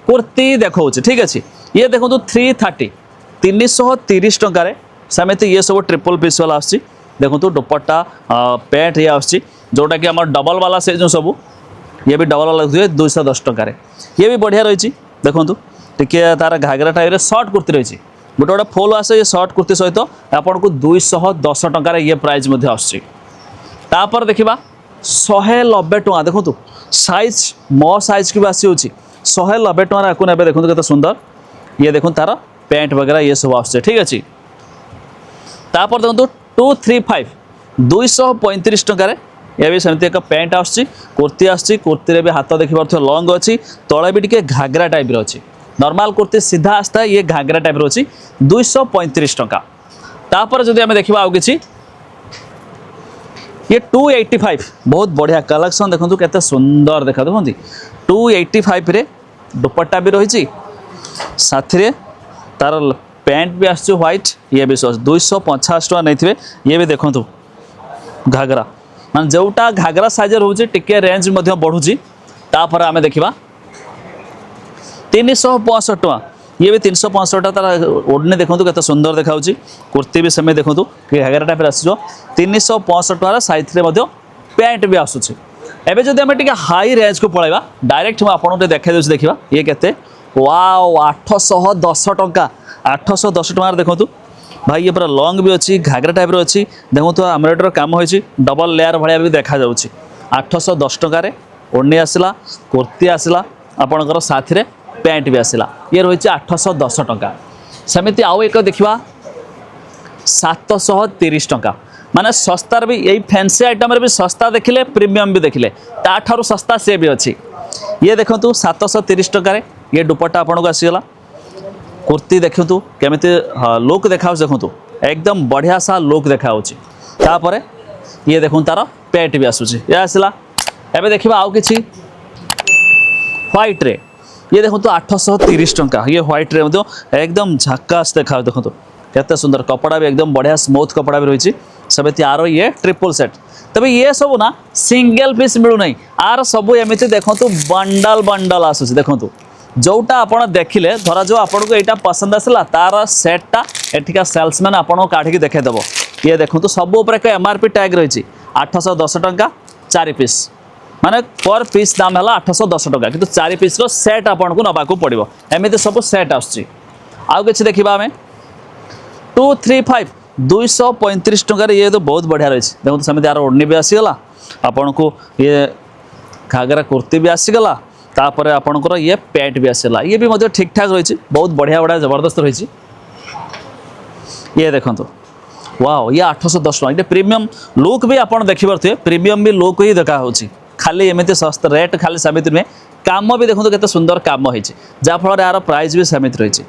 कुर्ती देखा ठीक अच्छे ये देखो 330 330 टकर सेमती ये सब ट्रिपल पीस वाला आसी देखो दुपट्टा पैंट ये आसी जोटा कि आम डबल वाला से जो सब ये भी डबल वाला देखिए 210 टकर ये भी बढ़िया रही देखो टी तार घाघरा टाइप सर्ट कुर्ती रही गोटे गोटे फुल आसे ये सर्ट कुर्ती सहित आपन को 210 टकर ये प्राइस आपर देखा 190 टଙ୍କା देखो साइज मो साइज की भी आसी 190 टଙ୍କା आपको ने देखो केते सुंदर ये देखो तार पैंट वगैरह ये सब आस ठीक अच्छे तापर देखो 235 235 टकर ये भी सेमती एक पैंट आसी कुर्ती आसी कुर्ती भी हाथ देखी पार्थ लंग अच्छी तले भी टे घाघरा टाइप अच्छी नॉर्मल कुर्ती सीधा आसता है ये घाघरा टाइप अच्छी 235 टଙ୍କା तापर जदि आम देखा आउ कि ये 285 बहुत बढ़िया कलेक्शन देखो केते सुंदर देखा देखो 285 रे दुपट्टा भी रही साथी तार पैंट भी आस व्हाइट ये भी 250 टଙ୍କା नहीं ये भी देखो घाघरा मान जोटा घाघरा साइज रोचे टिके रेंज बढ़ुची तापर आम देखा 365 टଙ୍କା ये भी 365 तार ओढ़नी देखो केते सुंदर देखा कुर्ती भी सेम देखो घाघरा टाइप आस 365 टଙ୍କା साइज पैंट भी आसूँ एवं जब आम टे हाई रेंज को पलैया डायरेक्ट मुझे आपको देखा देखा ये केते वाओ 810 टଙ୍କା 810 टଙ୍କା देखो भाई ये पूरा लंग भी अच्छी घाघरा टाइप अच्छी देखो तो एम्ब्रॉयडरी काम होती डबल लेयर भाया भी देखा 810 टଙ୍କା ओढ़नी आसला कुर्ती आसला आपणकर साथी पैंट भी आसला ये रही 810 टଙ୍କା सेमती आउ एक देखा 730 टଙ୍କା माने सस्तार भी यही फैंसी आइटम भी सस्ता देखिले प्रीमियम भी देखिले ताठारु सस्ता से भी अच्छी ये देखो 730 टଙ୍କା ये दुपट्टा आपन को आसीगला कुर्ती देखो केमिति लुक देखा देखो एकदम बढ़िया सा लुक देखा तापर ये देखो तार पैंट भी आसूँ ये आसला एवं देखा आउ कि व्हाइट रे ये देखो 830 टଙ୍କା ये व्हाइट रे एकदम झक्कास देखा देखो केते सुंदर कपड़ा भी एकदम बढ़िया स्मूथ कपड़ा भी रही सेमती आर ये ट्रिपल सेट तबे ये सब ना सिंगल पीस मिलू नहीं आर सब एमती देखो बंडल बंडल आसूँ देखो जोटा आपड़ देखिले धरा जो आपन को यहाँ पसंद आसला तार सेटा एठिका सेल्समैन आपन काढ़ी देखेदेव ये देखो सब एक एमआरपी टैग रही 810 टଙ୍କା 4 पीस माने पर पीस दाम है 810 टଙ୍କା किंतु 4 पीस रो सेट आपन को नबाकू पड़ो एमती सब सेट आसुची आउ कि देखा आम 235 235 टଙ୍କା ये तो बहुत बढ़िया रही देखो सेमती यार ओढ़नी भी आसीगला आपन को ये घाघरा कुर्ती भी आसीगला तापर आपणकर ये पैंट भी आसला ये भी ठीक ठाक रही बहुत बढ़िया बढ़िया जबरदस्त रही ये देखो वाओ ये 810 टଙ୍କା ये प्रीमियम लुक भी आप देखिपे प्रीमियम भी लुक ही देखा खाली एमती सस्ता रेट खाली सेमती नुहे काम भी देखो केते सुंदर काम होती जहाँफल यार प्राइस भी सेमती रही